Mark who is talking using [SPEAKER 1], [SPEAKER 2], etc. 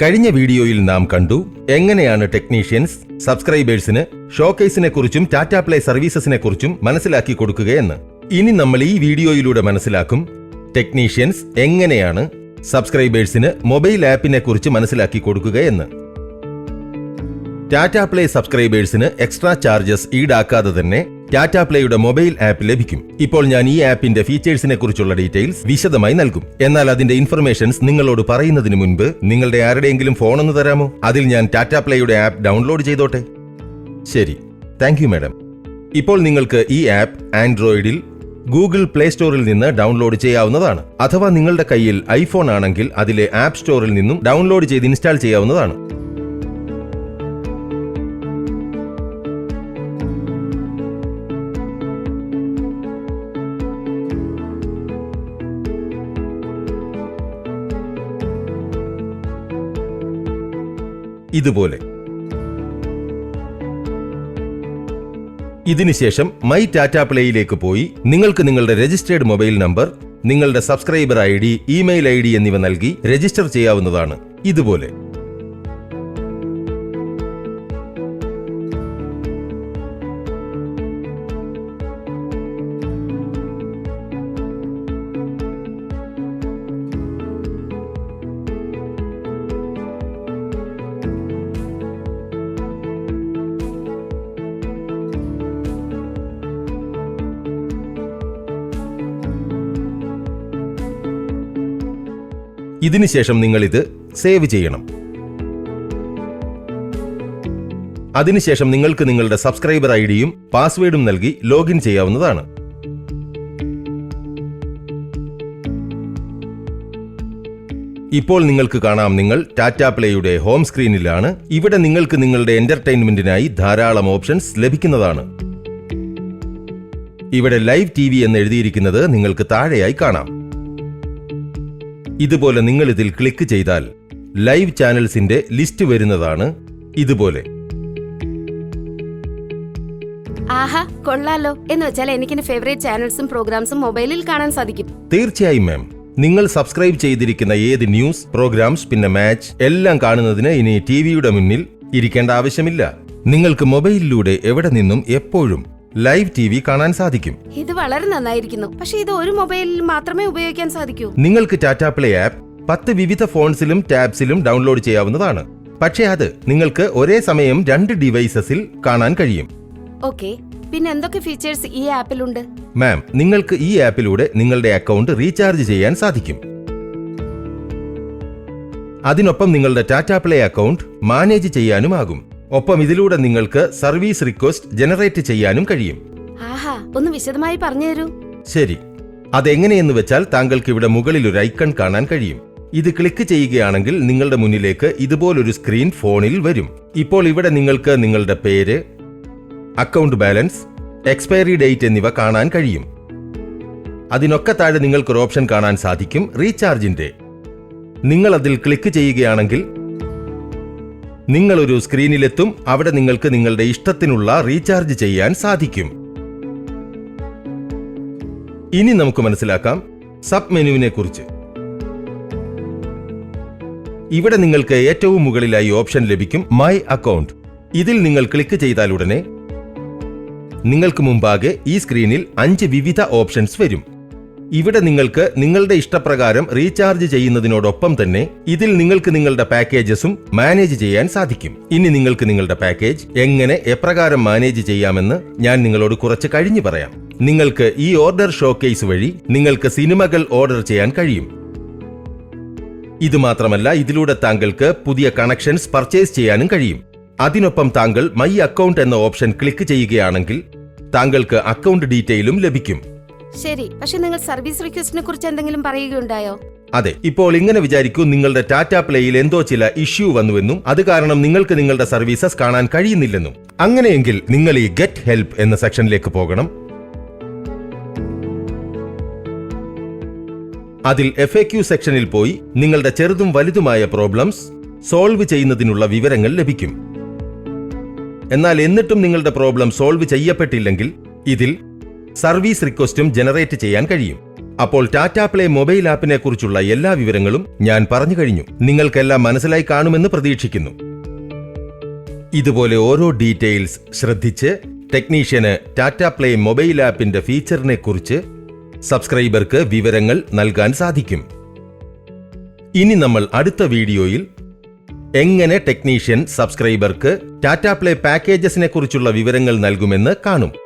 [SPEAKER 1] കഴിഞ്ഞ വീഡിയോയിൽ നാം കണ്ടു എങ്ങനെയാണ് ടെക്നീഷ്യൻസ് സബ്സ്ക്രൈബേഴ്സിന് ഷോക്കേസിനെ കുറിച്ചും ടാറ്റ പ്ലേ സർവീസസിനെ കുറിച്ചും മനസ്സിലാക്കി കൊടുക്കുകയെന്ന്. ഇനി നമ്മൾ ഈ വീഡിയോയിലൂടെ മനസ്സിലാക്കും ടെക്നീഷ്യൻസ് എങ്ങനെയാണ് സബ്സ്ക്രൈബേഴ്സിന് മൊബൈൽ ആപ്പിനെ കുറിച്ച് മനസ്സിലാക്കി കൊടുക്കുകയെന്ന്. ടാറ്റ പ്ലേ സബ്സ്ക്രൈബേഴ്സിന് എക്സ്ട്രാ ചാർജസ് ഈടാക്കാതെ തന്നെ ടാറ്റ പ്ലേയുടെ മൊബൈൽ ആപ്പ് ലഭിക്കും. ഇപ്പോൾ ഞാൻ ഈ ആപ്പിന്റെ ഫീച്ചേഴ്സിനെ കുറിച്ചുള്ള ഡീറ്റെയിൽസ് വിശദമായി നൽകും. എന്നാൽ അതിന്റെ ഇൻഫർമേഷൻസ് നിങ്ങളോട് പറയുന്നതിന് മുൻപ് നിങ്ങളുടെ ആരുടെയെങ്കിലും ഫോൺ ഒന്ന് തരാമോ? അതിൽ ഞാൻ ടാറ്റ പ്ലേയുടെ ആപ്പ് ഡൗൺലോഡ് ചെയ്തോട്ടെ. ശരി, താങ്ക് യു മാഡം. ഇപ്പോൾ നിങ്ങൾക്ക് ഈ ആപ്പ് ആൻഡ്രോയിഡിൽ ഗൂഗിൾ പ്ലേ സ്റ്റോറിൽ നിന്ന് ഡൗൺലോഡ് ചെയ്യാവുന്നതാണ്. അഥവാ നിങ്ങളുടെ കയ്യിൽ ഐഫോൺ ആണെങ്കിൽ അതിലെ ആപ്പ് സ്റ്റോറിൽ നിന്നും ഡൗൺലോഡ് ചെയ്ത് ഇൻസ്റ്റാൾ ചെയ്യാവുന്നതാണ്. ഇതുപോലെ. ഇതിനുശേഷം മൈ ടാറ്റ പ്ലേയിലേക്ക് പോയി നിങ്ങൾക്ക് നിങ്ങളുടെ രജിസ്റ്റേർഡ് മൊബൈൽ നമ്പർ, നിങ്ങളുടെ സബ്സ്ക്രൈബർ ID, ഇമെയിൽ ID എന്നിവ നൽകി രജിസ്റ്റർ ചെയ്യാവുന്നതാണ്. ഇതുപോലെ. ഇതിനുശേഷം നിങ്ങളിത് സേവ് ചെയ്യണം. അതിനുശേഷം നിങ്ങൾക്ക് നിങ്ങളുടെ സബ്സ്ക്രൈബർ ഐഡിയും പാസ്വേഡും നൽകി ലോഗിൻ ചെയ്യാവുന്നതാണ്. ഇപ്പോൾ നിങ്ങൾക്ക് കാണാം നിങ്ങൾ ടാറ്റ പ്ലേയുടെ ഹോം സ്ക്രീനിലാണ്. ഇവിടെ നിങ്ങൾക്ക് നിങ്ങളുടെ എന്റർടൈൻമെന്റിനായി ധാരാളം ഓപ്ഷൻസ് ലഭിക്കുന്നതാണ്. ഇവിടെ ലൈവ് TV എന്ന് എഴുതിയിരിക്കുന്നത് നിങ്ങൾക്ക് താഴെയായി കാണാം. ഇതുപോലെ നിങ്ങൾ ഇതിൽ ക്ലിക്ക് ചെയ്താൽ ലൈവ് ചാനൽസിന്റെ ലിസ്റ്റ് വരുന്നതാണ്. ഇതുപോലെ.
[SPEAKER 2] ആഹാ, കൊള്ളാലോ. എന്ന് വെച്ചാൽ എനിക്ക് ഫേവറേറ്റ് ചാനൽസും പ്രോഗ്രാംസും മൊബൈലിൽ കാണാൻ സാധിക്കും.
[SPEAKER 1] തീർച്ചയായും മാം. നിങ്ങൾ സബ്സ്ക്രൈബ് ചെയ്തിരിക്കുന്ന ഏത് ന്യൂസ്, പ്രോഗ്രാംസ്, പിന്നെ മാച്ച് എല്ലാം കാണുന്നതിന് ഇനി ടിവിയുടെ മുന്നിൽ ഇരിക്കേണ്ട ആവശ്യമില്ല. നിങ്ങൾക്ക് മൊബൈലിലൂടെ എവിടെ നിന്നും എപ്പോഴും ലൈവ് TV കാണാൻ സാധിക്കും.
[SPEAKER 2] ഇത് വളരെ നന്നായിരിക്കുന്നു. പക്ഷേ ഇത് ഒരു മൊബൈലിൽ മാത്രമേ ഉപയോഗിക്കാൻ സാധിക്കൂ.
[SPEAKER 1] നിങ്ങൾക്ക് ടാറ്റ പ്ലേ ആപ്പ് 10 വിവിധ ഫോൺസിലും ടാബ്സിലും ഡൗൺലോഡ് ചെയ്യാവുന്നതാണ്. പക്ഷേ അത് നിങ്ങൾക്ക് ഒരേ സമയം 2 ഡിവൈസസിൽ കാണാൻ കഴിയും.
[SPEAKER 2] ഓക്കെ, പിന്നെ എന്തൊക്കെ ഫീച്ചേഴ്സ് ഈ ആപ്പിലുണ്ട്?
[SPEAKER 1] മാം, നിങ്ങൾക്ക് ഈ ആപ്പിലൂടെ നിങ്ങളുടെ അക്കൗണ്ട് റീചാർജ് ചെയ്യാൻ സാധിക്കും. അതിനൊപ്പം നിങ്ങളുടെ ടാറ്റ പ്ലേ അക്കൗണ്ട് മാനേജ് ചെയ്യാനുമാകും. ഒപ്പം ഇതിലൂടെ നിങ്ങൾക്ക് സർവീസ് റിക്വസ്റ്റ് ജനറേറ്റ് ചെയ്യാനും കഴിയും.
[SPEAKER 2] ആഹാ, ഒന്ന് വിശദമായി പറഞ്ഞു തരൂ.
[SPEAKER 1] ശരി, അതെങ്ങനെയെന്ന് വെച്ചാൽ താങ്കൾക്ക് ഇവിടെ മുകളിൽ ഒരു ഐക്കൺ കാണാൻ കഴിയും. ഇത് ക്ലിക്ക് ചെയ്യുകയാണെങ്കിൽ നിങ്ങളുടെ മുന്നിലേക്ക് ഇതുപോലൊരു സ്ക്രീൻ ഫോണിൽ വരും. ഇപ്പോൾ ഇവിടെ നിങ്ങൾക്ക് നിങ്ങളുടെ പേര്, അക്കൗണ്ട് ബാലൻസ്, എക്സ്പയറി ഡേറ്റ് എന്നിവ കാണാൻ കഴിയും. അതിനൊക്കെ താഴെ നിങ്ങൾക്കൊരു ഓപ്ഷൻ കാണാൻ സാധിക്കും, റീചാർജിന്റെ. നിങ്ങൾ അതിൽ ക്ലിക്ക് ചെയ്യുകയാണെങ്കിൽ നിങ്ങളൊരു സ്ക്രീനിലെത്തും. അവിടെ നിങ്ങൾക്ക് നിങ്ങളുടെ ഇഷ്ടത്തിനുള്ള റീചാർജ് ചെയ്യാൻ സാധിക്കും. ഇനി നമുക്ക് മനസ്സിലാക്കാം സബ് മെനുവിനെ കുറിച്ച്. ഇവിടെ നിങ്ങൾക്ക് ഏറ്റവും മുകളിലായി ഓപ്ഷൻ ലഭിക്കും മൈ അക്കൗണ്ട്. ഇതിൽ നിങ്ങൾ ക്ലിക്ക് ചെയ്താൽ ഉടനെ നിങ്ങൾക്ക് മുമ്പാകെ ഈ സ്ക്രീനിൽ 5 വിവിധ ഓപ്ഷൻസ് വരും. ഇവിടെ നിങ്ങൾക്ക് നിങ്ങളുടെ ഇഷ്ടപ്രകാരം റീചാർജ് ചെയ്യുന്നതിനോടൊപ്പം തന്നെ ഇതിൽ നിങ്ങൾക്ക് നിങ്ങളുടെ പാക്കേജസും മാനേജ് ചെയ്യാൻ സാധിക്കും. ഇനി നിങ്ങൾക്ക് നിങ്ങളുടെ പാക്കേജ് എങ്ങനെ എപ്രകാരം മാനേജ് ചെയ്യാമെന്ന് ഞാൻ നിങ്ങളോട് കുറച്ച് കഴിഞ്ഞു പറയാം. നിങ്ങൾക്ക് ഈ ഓർഡർ ഷോക്കേസ് വഴി നിങ്ങൾക്ക് സിനിമകൾ ഓർഡർ ചെയ്യാൻ കഴിയും. ഇതുമാത്രമല്ല, ഇതിലൂടെ താങ്കൾക്ക് പുതിയ കണക്ഷൻസ് പർച്ചേസ് ചെയ്യാനും കഴിയും. അതിനൊപ്പം താങ്കൾ മൈ അക്കൗണ്ട് എന്ന ഓപ്ഷൻ ക്ലിക്ക് ചെയ്യുകയാണെങ്കിൽ താങ്കൾക്ക് അക്കൗണ്ട് ഡീറ്റെയിലും ലഭിക്കും.
[SPEAKER 2] ശരി, പക്ഷെ നിങ്ങൾ സർവീസ് റിക്വസ്റ്റിനെ കുറിച്ച് എന്തെങ്കിലും പറയുകയുണ്ടായോ?
[SPEAKER 1] അതെ, ഇപ്പോൾ ഇങ്ങനെ വിചാരിക്കൂ, നിങ്ങളുടെ ടാറ്റ പ്ലേയിൽ എന്തോ ചില ഇഷ്യൂ വന്നുവെന്നും അത് കാരണം നിങ്ങൾക്ക് നിങ്ങളുടെ സർവീസസ് കാണാൻ കഴിയുന്നില്ലെന്നും. അങ്ങനെയെങ്കിൽ നിങ്ങൾ ഈ ഗെറ്റ് ഹെൽപ്പ് എന്ന സെക്ഷനിലേക്ക് പോകണം. അതിൽ FAQ സെക്ഷനിൽ പോയി നിങ്ങളുടെ ചെറുതും വലുതുമായ പ്രോബ്ലംസ് സോൾവ് ചെയ്യുന്നതിനുള്ള വിവരങ്ങൾ ലഭിക്കും. എന്നാൽ എന്നിട്ടും നിങ്ങളുടെ പ്രോബ്ലം സോൾവ് ചെയ്യപ്പെട്ടില്ലെങ്കിൽ ഇതിൽ സർവീസ് റിക്വസ്റ്റും ജനറേറ്റ് ചെയ്യാൻ കഴിയും. അപ്പോൾ ടാറ്റ പ്ലേ മൊബൈൽ ആപ്പിനെ കുറിച്ചുള്ള എല്ലാ വിവരങ്ങളും ഞാൻ പറഞ്ഞു കഴിഞ്ഞു. നിങ്ങൾക്കെല്ലാം മനസ്സിലായി കാണുമെന്ന് പ്രതീക്ഷിക്കുന്നു. ഇതുപോലെ ഓരോ ഡീറ്റെയിൽസ് ശ്രദ്ധിച്ച് ടെക്നീഷ്യന് ടാറ്റ പ്ലേ മൊബൈൽ ആപ്പിന്റെ ഫീച്ചറിനെ കുറിച്ച് സബ്സ്ക്രൈബർക്ക് വിവരങ്ങൾ നൽകാൻ സാധിക്കും. ഇനി നമ്മൾ അടുത്ത വീഡിയോയിൽ എങ്ങനെ ടെക്നീഷ്യൻ സബ്സ്ക്രൈബർക്ക് ടാറ്റ പ്ലേ പാക്കേജസിനെ കുറിച്ചുള്ള വിവരങ്ങൾ നൽകുമെന്ന് കാണും.